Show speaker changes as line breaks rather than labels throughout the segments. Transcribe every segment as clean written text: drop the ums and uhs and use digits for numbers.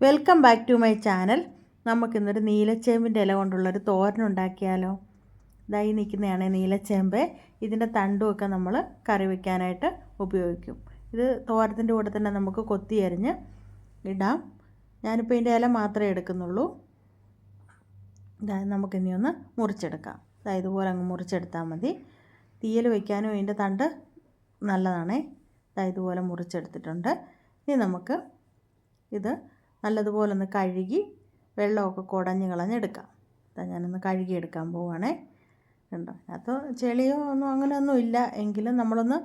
Welcome back to my channel. നമുക്കിന്നൊരു നീലച്ചേമ്പിൻ്റെ ഇല കൊണ്ടുള്ളൊരു തോരൻ ഉണ്ടാക്കിയാലോ. ഇതായി നിൽക്കുന്നതാണ് നീലച്ചേമ്പ്. ഇതിൻ്റെ തണ്ടുമൊക്കെ നമ്മൾ കറി വയ്ക്കാനായിട്ട് ഉപയോഗിക്കും. ഇത് തോരത്തിൻ്റെ കൂടെ തന്നെ നമുക്ക് കൊത്തി അരിഞ്ഞ് ഇടാം. ഞാനിപ്പോൾ ഇതിൻ്റെ ഇല മാത്രമേ എടുക്കുന്നുള്ളൂ. നമുക്കിനി ഒന്ന് മുറിച്ചെടുക്കാം. ഇതുപോലെ അങ്ങ് മുറിച്ചെടുത്താൽ മതി. തീയൽ വയ്ക്കാനും ഇതിൻ്റെ തണ്ട് നല്ലതാണേ. ഇതുപോലെ മുറിച്ചെടുത്തിട്ടുണ്ട്. ഇനി നമുക്ക് ഇത് നല്ലതുപോലെ ഒന്ന് കഴുകി വെള്ളമൊക്കെ കുടഞ്ഞ് കളഞ്ഞെടുക്കാം. ഞാനൊന്ന് കഴുകിയെടുക്കാൻ പോവുകയാണേ. കണ്ടോ, അതിനകത്ത് ചെളിയോ അങ്ങനെയൊന്നും ഇല്ല, എങ്കിലും നമ്മളൊന്ന്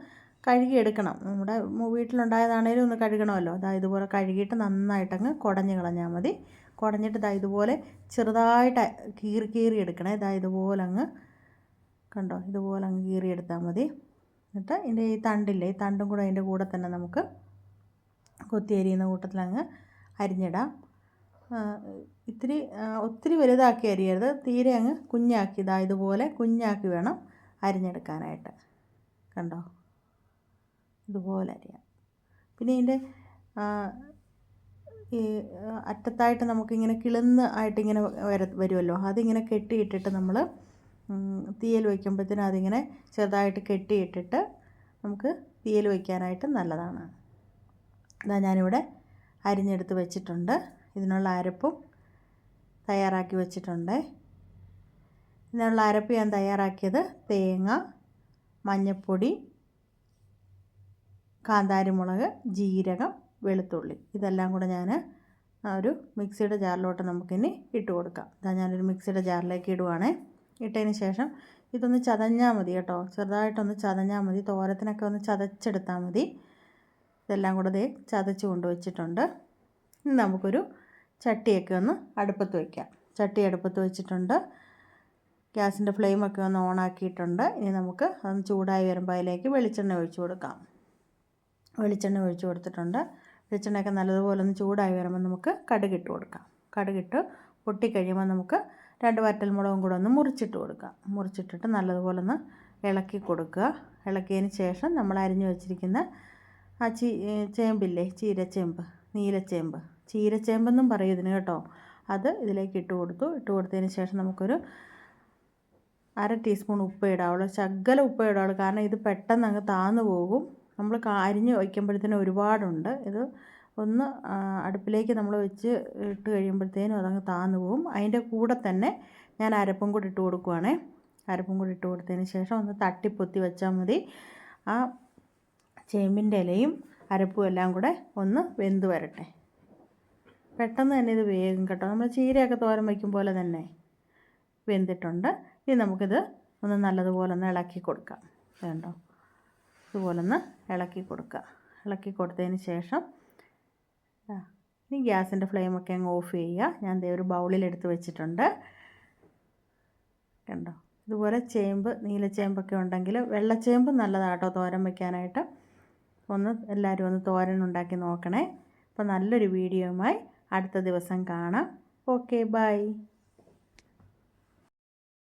കഴുകിയെടുക്കണം. നമ്മുടെ വീട്ടിലുണ്ടായതാണേലും ഒന്ന് കഴുകണമല്ലോ. ഇതുപോലെ കഴുകിയിട്ട് നന്നായിട്ടങ്ങ് കുടഞ്ഞ് കളഞ്ഞാൽ മതി. കുടഞ്ഞിട്ട് ഇതുപോലെ ചെറുതായിട്ട് കീറി എടുക്കണേ. ഇതുപോലെ അങ്ങ് കണ്ടോ, ഇതുപോലെ അങ്ങ് കീറിയെടുത്താൽ മതി. എന്നിട്ട് ഇതിൻ്റെ ഈ തണ്ടില്ലേ, ഈ തണ്ടും കൂടെ അതിൻ്റെ കൂടെ തന്നെ നമുക്ക് കൊത്തി അരിയുന്ന കൂട്ടത്തിലങ്ങ് അരിഞ്ഞിടാം. ഒത്തിരി വലുതാക്കി അരിയരുത്, തീരെ അങ്ങ് കുഞ്ഞാക്കി ഇതുപോലെ കുഞ്ഞാക്കി വേണം അരിഞ്ഞെടുക്കാനായിട്ട്. കണ്ടോ, ഇതുപോലെ അരിയാം. പിന്നെ ഇതിൻ്റെ ഈ അറ്റത്തായിട്ട് നമുക്കിങ്ങനെ കിളുന്ന് ആയിട്ടിങ്ങനെ വരുമല്ലോ, അതിങ്ങനെ കെട്ടിയിട്ടിട്ട് നമ്മൾ തീയൽ വയ്ക്കുമ്പോഴത്തേനും അതിങ്ങനെ ചെറുതായിട്ട് കെട്ടിയിട്ടിട്ട് നമുക്ക് തീയൽ വയ്ക്കാനായിട്ട് നല്ലതാണ്. ഞാനിവിടെ അരിഞ്ഞെടുത്ത് വെച്ചിട്ടുണ്ട്. ഇതിനുള്ള അരപ്പും തയ്യാറാക്കി വെച്ചിട്ടുണ്ട്. ഇതിനുള്ള അരപ്പ് ഞാൻ തയ്യാറാക്കിയത് തേങ്ങ, മഞ്ഞൾപ്പൊടി, കാന്താരിമുളക്, ജീരകം, വെളുത്തുള്ളി, ഇതെല്ലാം കൂടെ ഞാൻ ഒരു മിക്സിയുടെ ജാറിലോട്ട് നമുക്കിനി ഇട്ട് കൊടുക്കാം. ഞാനൊരു മിക്സിയുടെ ജാറിലേക്ക് ഇടുവാണേ. ഇട്ടതിന് ശേഷം ഇതൊന്ന് ചതഞ്ഞാൽ മതി കേട്ടോ, ചെറുതായിട്ടൊന്ന് ചതഞ്ഞാൽ മതി. തോരത്തിനൊക്കെ ഒന്ന് ചതച്ചെടുത്താൽ മതി. ഇതെല്ലാം കൂടെ ചതച്ച് കൊണ്ടുവച്ചിട്ടുണ്ട്. ഇനി നമുക്കൊരു ചട്ടിയൊക്കെ ഒന്ന് അടുപ്പത്ത് വയ്ക്കാം. ചട്ടി അടുപ്പത്ത് വെച്ചിട്ടുണ്ട്. ഗ്യാസിൻ്റെ ഫ്ലെയിമൊക്കെ ഒന്ന് ഓണാക്കിയിട്ടുണ്ട്. ഇനി നമുക്ക് അതൊന്ന് ചൂടായി വരുമ്പോൾ അതിലേക്ക് വെളിച്ചെണ്ണ ഒഴിച്ച് കൊടുക്കാം. വെളിച്ചെണ്ണ ഒഴിച്ച് കൊടുത്തിട്ടുണ്ട്. വെളിച്ചെണ്ണയൊക്കെ നല്ലതുപോലെ ഒന്ന് ചൂടായി വരുമ്പോൾ നമുക്ക് കടുകിട്ട് കൊടുക്കാം. കടുകിട്ട് പൊട്ടിക്കഴിയുമ്പോൾ നമുക്ക് 2 വറ്റൽമുളകും കൂടെ ഒന്ന് മുറിച്ചിട്ട് കൊടുക്കാം. മുറിച്ചിട്ടിട്ട് നല്ലതുപോലെ ഒന്ന് ഇളക്കി കൊടുക്കുക. ഇളക്കിയതിന് ശേഷം നമ്മൾ അരിഞ്ഞു വെച്ചിരിക്കുന്ന ആ ചേമ്പില്ലേ, ചീരച്ചേമ്പ്, നീലച്ചേമ്പ്, ചീരച്ചേമ്പെന്നും പറയും ഇതിന് കേട്ടോ, അത് ഇതിലേക്ക് ഇട്ട് കൊടുത്തതിന് ശേഷം നമുക്കൊരു 1/2 ടീസ്പൂൺ ഉപ്പ് ഇടാവുള്ളൂ. ശകലം ഉപ്പ് ഇടാവുള്ളൂ, കാരണം ഇത് പെട്ടെന്ന് അങ്ങ് താന്നു പോകും. നമ്മൾ അരിഞ്ഞ് വയ്ക്കുമ്പോഴത്തേനും ഒരുപാടുണ്ട്. ഇത് ഒന്ന് അടുപ്പിലേക്ക് നമ്മൾ വെച്ച് ഇട്ട് കഴിയുമ്പോഴത്തേനും അതങ്ങ് താന്നു പോകും. അതിൻ്റെ കൂടെ തന്നെ ഞാൻ അരപ്പും കൂടി ഇട്ട് കൊടുക്കുവാണേ. അരപ്പും കൂടി ഇട്ട് കൊടുത്തതിന് ശേഷം ഒന്ന് തട്ടിപ്പൊത്തി വെച്ചാൽ മതി. ആ ചേമ്പിൻ്റെ ഇലയും അരപ്പും എല്ലാം കൂടെ ഒന്ന് വെന്ത് വരട്ടെ. പെട്ടെന്ന് തന്നെ ഇത് വേഗം കേട്ടോ, നമ്മൾ ചീരയൊക്കെ തോരൻ വയ്ക്കും പോലെ തന്നെ വെന്തിട്ടുണ്ട്. ഇനി നമുക്കിത് ഒന്ന് നല്ലതുപോലെ ഒന്ന് ഇളക്കി കൊടുക്കാം. വേണ്ടോ, ഇതുപോലെ ഒന്ന് ഇളക്കി കൊടുക്കുക. ഇളക്കി കൊടുത്തതിന് ശേഷം ഇനി ഗ്യാസിൻ്റെ ഫ്ലെയിമൊക്കെ അങ്ങ് ഓഫ് ചെയ്യുക. ഞാൻ ഒരു ബൗളിലെടുത്ത് വെച്ചിട്ടുണ്ട്. കണ്ടോ, ഇതുപോലെ ചേമ്പ്, നീലച്ചേമ്പൊക്കെ ഉണ്ടെങ്കിൽ വെള്ളച്ചേമ്പ് നല്ലതാണ് കേട്ടോ തോരൻ വയ്ക്കാനായിട്ട്. എല്ലാവരും ഒന്ന് തോരൻ ഉണ്ടാക്കി നോക്കണേ. അപ്പോൾ നല്ലൊരു വീഡിയോയുമായി അടുത്ത ദിവസം കാണാം. Okay, by.